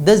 10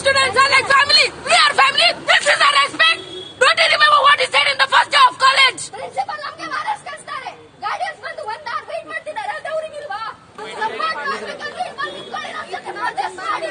Students are like family. We are family. This is our respect. Don't you remember what he said in the first day of college? Principal ನಮಗೆ arrest ಕಳಿಸ್ತಾರೆ. Guardians ಬಂದು 1 hour wait ಮಾಡ್ತಿದ್ದಾರೆ. ಅದು ಅವ್ರಿಗೆ ಇಲ್ವಾ? Support ಮಾಡಬೇಕಂದ್ರೆ ಇಲ್ಲಿ ಬಂದು ನಿಂತ್ಕೊಳ್ಳಿ, ನಮ್ಮ ಜೊತೆ ಪ್ರೊಟೆಸ್ಟ್ ಮಾಡಿ.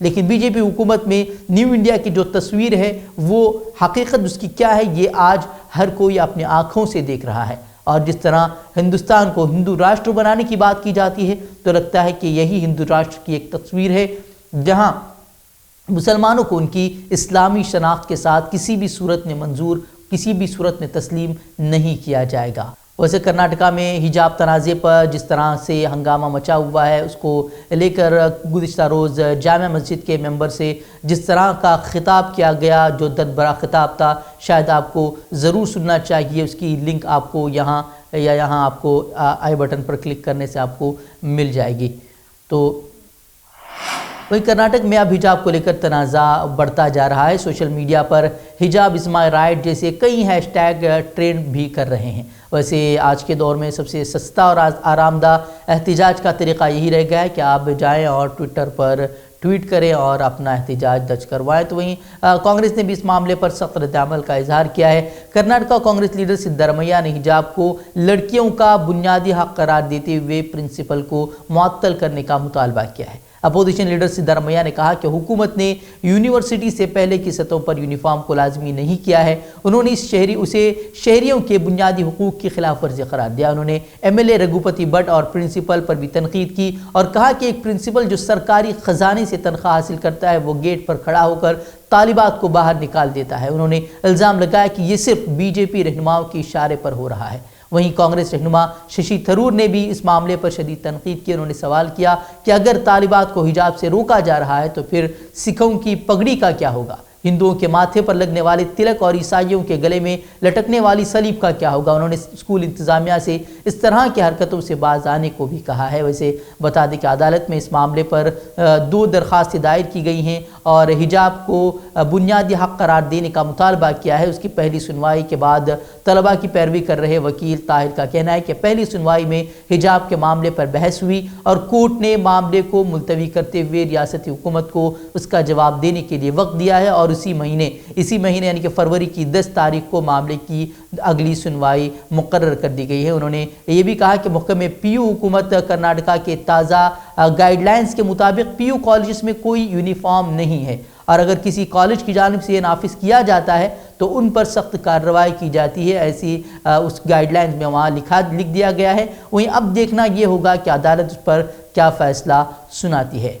لیکن بی جے پی حکومت میں نیو انڈیا کی جو تصویر ہے وہ حقیقت اس کی کیا ہے یہ آج ہر کوئی اپنے آنکھوں سے دیکھ رہا ہے۔ اور جس طرح ہندوستان کو ہندو راشٹر بنانے کی بات کی جاتی ہے تو لگتا ہے کہ یہی ہندو راشٹر کی ایک تصویر ہے جہاں مسلمانوں کو ان کی اسلامی شناخت کے ساتھ کسی بھی صورت میں منظور، کسی بھی صورت میں تسلیم نہیں کیا جائے گا۔ ویسے کرناٹکا میں حجاب تنازع پر جس طرح سے ہنگامہ مچا ہوا ہے اس کو لے کر گزشتہ روز جامع مسجد کے ممبر سے جس طرح کا خطاب کیا گیا جو درد بھرا خطاب تھا، شاید آپ کو ضرور سننا چاہیے۔ اس کی لنک آپ کو یہاں آپ کو آئی بٹن پر کلک کرنے سے آپ کو مل جائے گی۔ تو وہیں کرناٹک میں اب حجاب کو لے کر تنازع بڑھتا جا رہا ہے۔ سوشل میڈیا پر حجاب از مائی رائٹ جیسے کئی ہیش ٹیگ ٹرینڈ بھی کر رہے ہیں۔ ویسے آج کے دور میں سب سے سستا اور آرام دہ احتجاج کا طریقہ یہی رہ گیا ہے کہ آپ جائیں اور ٹویٹر پر ٹویٹ کریں اور اپنا احتجاج درج کروائیں۔ تو وہیں کانگریس نے بھی اس معاملے پر سخت رد عمل کا اظہار کیا ہے۔ کرناٹکا کانگریس لیڈر سدھارمیہ نے حجاب کو لڑکیوں کا بنیادی حق قرار دیتے ہوئے پرنسپل کو معطل کرنے کا مطالبہ کیا ہے۔ اپوزیشن لیڈر سدھارمیہ نے کہا کہ حکومت نے یونیورسٹی سے پہلے کی سطحوں پر یونیفارم کو لازمی نہیں کیا ہے۔ انہوں نے اسے شہریوں کے بنیادی حقوق کی خلاف ورزی قرار دیا۔ انہوں نے ایم ایل اے رگھوپتی بٹ اور پرنسپل پر بھی تنقید کی اور کہا کہ ایک پرنسپل جو سرکاری خزانے سے تنخواہ حاصل کرتا ہے وہ گیٹ پر کھڑا ہو کر طالبات کو باہر نکال دیتا ہے۔ انہوں نے الزام لگایا کہ یہ صرف بی جے پی رہنماؤں کے اشارے پر ہو رہا ہے۔ وہیں کانگریس رہنما ششی تھرور نے بھی اس معاملے پر شدید تنقید کی۔ انہوں نے سوال کیا کہ اگر طالبات کو حجاب سے روکا جا رہا ہے تو پھر سکھوں کی پگڑی کا کیا ہوگا؟ ہندوؤں کے ماتھے پر لگنے والے تلک اور عیسائیوں کے گلے میں لٹکنے والی صلیب کا کیا ہوگا؟ انہوں نے اسکول انتظامیہ سے اس طرح کی حرکتوں سے باز آنے کو بھی کہا ہے۔ ویسے بتا دیں کہ عدالت میں اس معاملے پر 2 درخواستیں دائر کی گئی ہیں اور حجاب کو بنیادی حق قرار دینے کا مطالبہ کیا ہے۔ اس کی پہلی سنوائی کے بعد طلباء کی پیروی کر رہے وکیل طاہر کا کہنا ہے کہ پہلی سنوائی میں حجاب کے معاملے پر بحث ہوئی اور کورٹ نے معاملے کو ملتوی کرتے ہوئے ریاستی حکومت کو اس کا جواب دینے کے لیے وقت دیا ہے اور اسی مہینے یعنی کہ فروری کی 10 تاریخ کو معاملے کی اگلی سنوائی مقرر کر دی گئی ہے۔ انہوں نے یہ بھی کہا کہ محکمہ پی یو حکومت کرناٹکا کے تازہ گائیڈ لائنز کے مطابق پی یو کالجز میں کوئی یونیفارم نہیں ہے اور اگر کسی کالج کی جانب سے یہ نافذ کیا جاتا ہے تو ان پر سخت کارروائی کی جاتی ہے، ایسی اس گائیڈ لائنز میں وہاں لکھ دیا گیا ہے۔ وہیں اب دیکھنا یہ ہوگا کہ عدالت اس پر کیا فیصلہ سناتی ہے۔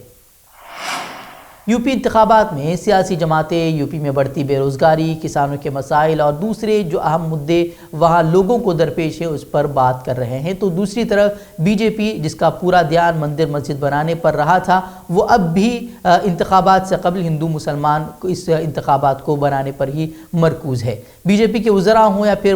یوپی انتخابات میں سیاسی جماعتیں یوپی میں بڑھتی بے روزگاری، کسانوں کے مسائل اور دوسرے جو اہم مدعے وہاں لوگوں کو درپیش ہیں اس پر بات کر رہے ہیں، تو دوسری طرف بی جے پی جس کا پورا دھیان مندر مسجد بنانے پر رہا تھا وہ اب بھی انتخابات سے قبل ہندو مسلمان اس انتخابات کو بنانے پر ہی مرکوز ہے۔ بی جے پی کے وزراء ہوں یا پھر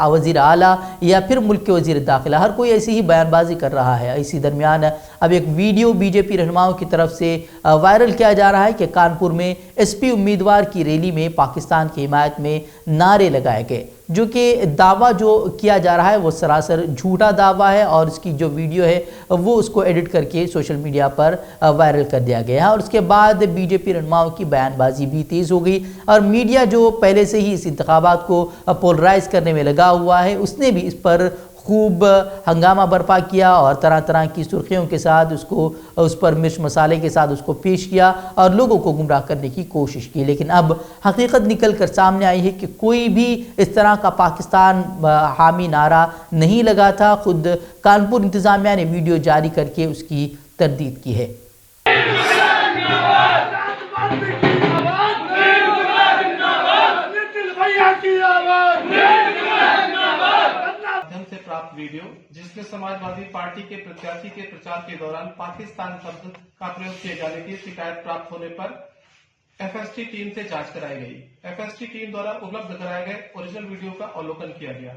وزیر اعلیٰ یا پھر ملک کے وزیر داخلہ، ہر کوئی ایسی ہی بیان بازی کر رہا ہے۔ اسی درمیان اب ایک ویڈیو بی جے پی رہنماؤں کی طرف سے وائرل کیا جا رہا ہے کہ کانپور میں ایس پی امیدوار کی ریلی میں پاکستان کی حمایت میں نعرے لگائے گئے، جو کہ دعویٰ جو کیا جا رہا ہے وہ سراسر جھوٹا دعویٰ ہے اور اس کی جو ویڈیو ہے وہ اس کو ایڈٹ کر کے سوشل میڈیا پر وائرل کر دیا گیا ہے اور اس کے بعد بی جے پی رہنماؤں کی بیان بازی بھی تیز ہو گئی اور میڈیا جو پہلے سے ہی اس انتخابات کو پولرائز کرنے میں لگا ہوا ہے اس نے بھی اس پر خوب ہنگامہ برپا کیا اور طرح طرح کی سرخیوں کے ساتھ اس پر مرچ مسالے کے ساتھ اس کو پیش کیا اور لوگوں کو گمراہ کرنے کی کوشش کی۔ لیکن اب حقیقت نکل کر سامنے آئی ہے کہ کوئی بھی اس طرح کا پاکستان حامی نعرہ نہیں لگا تھا۔ خود کانپور انتظامیہ نے ویڈیو جاری کر کے اس کی تردید کی ہے۔ ویڈیو جس میں سماجوادی پارٹی کے پرتیاشی کے پرچار کے دوران پاکستان شبد کا پریوگ کیے جانے کی شکایت پراپت ہونے پر ایف ایس ٹی ٹیم سے جانچ کرائی گئی۔ ایف ایس ٹی ٹیم دوارا اپلبدھ کرائے گئے اوریجنل ویڈیو کا اولوکن کیا گیا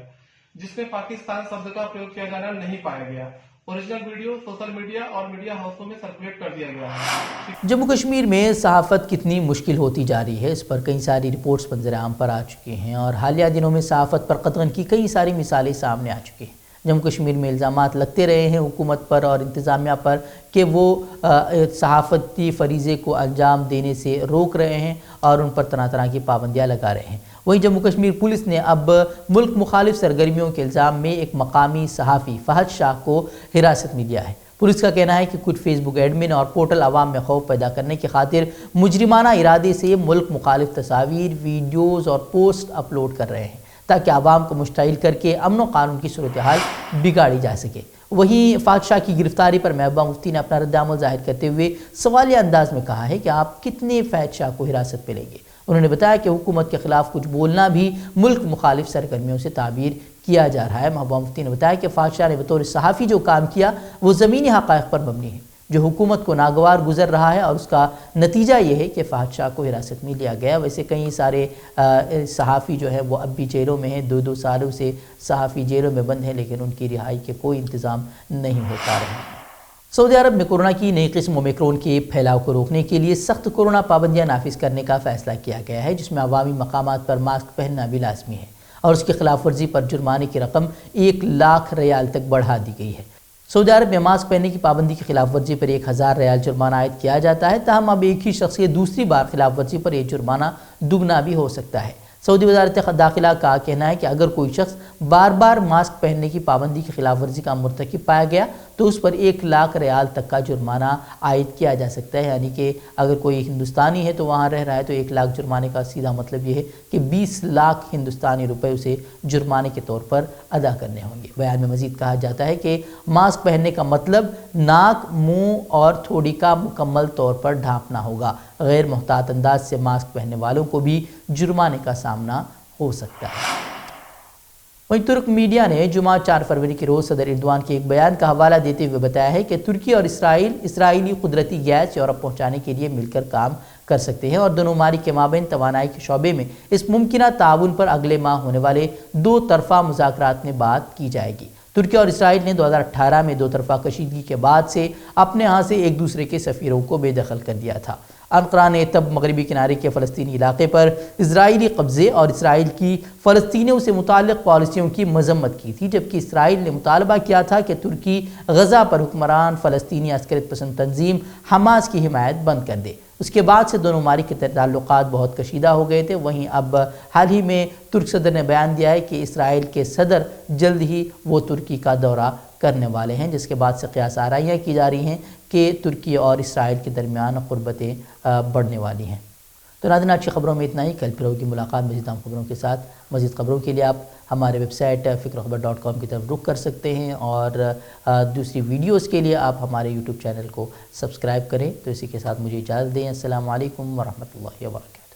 جس میں پاکستان شبد کا پریوگ کیا جانا نہیں پایا گیا۔ اوریجنل ویڈیو سوشل میڈیا اور میڈیا ہاؤسوں میں سرکولیٹ کر دیا گیا ہے۔ جموں کشمیر میں صحافت کتنی مشکل ہوتی جا رہی ہے اس پر کئی ساری رپورٹس منظر عام پر آ چکی ہیں اور حالیہ دنوں میں صحافت پر قدغن کی کئی ساری مثالیں سامنے آ چکی ہیں۔ جموں کشمیر میں الزامات لگتے رہے ہیں حکومت پر اور انتظامیہ پر کہ وہ صحافتی فریضے کو انجام دینے سے روک رہے ہیں اور ان پر طرح طرح کی پابندیاں لگا رہے ہیں۔ وہیں جموں کشمیر پولیس نے اب ملک مخالف سرگرمیوں کے الزام میں ایک مقامی صحافی فہد شاہ کو حراست میں لیا ہے۔ پولیس کا کہنا ہے کہ کچھ فیس بک ایڈمن اور پورٹل عوام میں خوف پیدا کرنے کی خاطر مجرمانہ ارادے سے ملک مخالف تصاویر، ویڈیوز اور پوسٹ اپلوڈ کر رہے ہیں تاکہ عوام کو مشتعل کر کے امن و قانون کی صورتحال بگاڑی جا سکے۔ وہیں فاحشہ کی گرفتاری پر محبوبہ مفتی نے اپنا ردعمل ظاہر کرتے ہوئے سوالیہ انداز میں کہا ہے کہ آپ کتنے فاحشہ کو حراست میں لیں گے۔ انہوں نے بتایا کہ حکومت کے خلاف کچھ بولنا بھی ملک مخالف سرگرمیوں سے تعبیر کیا جا رہا ہے۔ محبوبہ مفتی نے بتایا کہ فاحشہ نے بطور صحافی جو کام کیا وہ زمینی حقائق پر مبنی ہے جو حکومت کو ناگوار گزر رہا ہے، اور اس کا نتیجہ یہ ہے کہ فاحشہ کو حراست میں لیا گیا۔ ویسے کئی سارے صحافی جو ہے وہ اب بھی جیلوں میں ہیں، 2 سالوں سے صحافی جیلوں میں بند ہیں، لیکن ان کی رہائی کے کوئی انتظام نہیں ہو پا رہے ہیں۔ سعودی عرب میں کورونا کی نئی قسم اومیکرون کے پھیلاؤ کو روکنے کے لیے سخت کورونا پابندیاں نافذ کرنے کا فیصلہ کیا گیا ہے، جس میں عوامی مقامات پر ماسک پہننا بھی لازمی ہے اور اس کی خلاف ورزی پر جرمانے کی رقم 1 لاکھ ریال تک بڑھا دی گئی ہے۔ سعودی عرب میں ماسک پہننے کی پابندی کی خلاف ورزی پر 1000 ریال جرمانہ عائد کیا جاتا ہے، تاہم اب ایک ہی شخص کے دوسری بار خلاف ورزی پر یہ جرمانہ دگنا بھی ہو سکتا ہے۔ سعودی وزارت داخلہ کا کہنا ہے کہ اگر کوئی شخص بار بار ماسک پہننے کی پابندی کی خلاف ورزی کا مرتکب پایا گیا تو اس پر 1 لاکھ ریال تک کا جرمانہ عائد کیا جا سکتا ہے، یعنی کہ اگر کوئی ہندوستانی ہے تو وہاں رہ رہا ہے تو 1 لاکھ جرمانے کا سیدھا مطلب یہ ہے کہ 20 لاکھ ہندوستانی روپے اسے جرمانے کے طور پر ادا کرنے ہوں گے۔ بیان میں مزید کہا جاتا ہے کہ ماسک پہننے کا مطلب ناک، منہ اور تھوڑی کا مکمل طور پر ڈھانپنا ہوگا۔ غیر محتاط انداز سے ماسک پہننے والوں کو بھی جرمانے کا سامنا ہو سکتا ہے۔ وہیں ترک میڈیا نے جمعہ 4 فروری کے روز صدر ایردوان کے ایک بیان کا حوالہ دیتے ہوئے بتایا ہے کہ ترکی اور اسرائیلی قدرتی گیس یورپ پہنچانے کے لیے مل کر کام کر سکتے ہیں اور دونوں ممالک کے مابین توانائی کے شعبے میں اس ممکنہ تعاون پر اگلے ماہ ہونے والے 2 طرفہ مذاکرات میں بات کی جائے گی۔ ترکی اور اسرائیل نے 2018 میں 2 طرفہ کشیدگی کے بعد سے اپنے ہاں سے ایک دوسرے کے سفیروں کو بے دخل کر دیا تھا۔ انقرہ نے تب مغربی کنارے کے فلسطینی علاقے پر اسرائیلی قبضے اور اسرائیل کی فلسطینیوں سے متعلق پالیسیوں کی مذمت کی تھی، جبکہ اسرائیل نے مطالبہ کیا تھا کہ ترکی غزہ پر حکمران فلسطینی عسکریت پسند تنظیم حماس کی حمایت بند کر دے۔ اس کے بعد سے دونوں ممالک کے تعلقات بہت کشیدہ ہو گئے تھے۔ وہیں اب حال ہی میں ترک صدر نے بیان دیا ہے کہ اسرائیل کے صدر جلد ہی وہ ترکی کا دورہ کرنے والے ہیں، جس کے بعد سے قیاس آرائیاں کی جا رہی ہیں کہ ترکی اور اسرائیل کے درمیان قربتیں بڑھنے والی ہیں۔ تو ناظرین، آج کی خبروں میں اتنا ہی۔ کل پھر ہوگی ملاقات مزید اہم خبروں کے ساتھ۔ مزید خبروں کے لیے آپ ہمارے ویب سائٹ fikrokhabar.com کی طرف رخ کر سکتے ہیں، اور دوسری ویڈیوز کے لیے آپ ہمارے یوٹیوب چینل کو سبسکرائب کریں۔ تو اسی کے ساتھ مجھے اجازت دیں۔ السلام علیکم ورحمۃ اللہ وبرکاتہ۔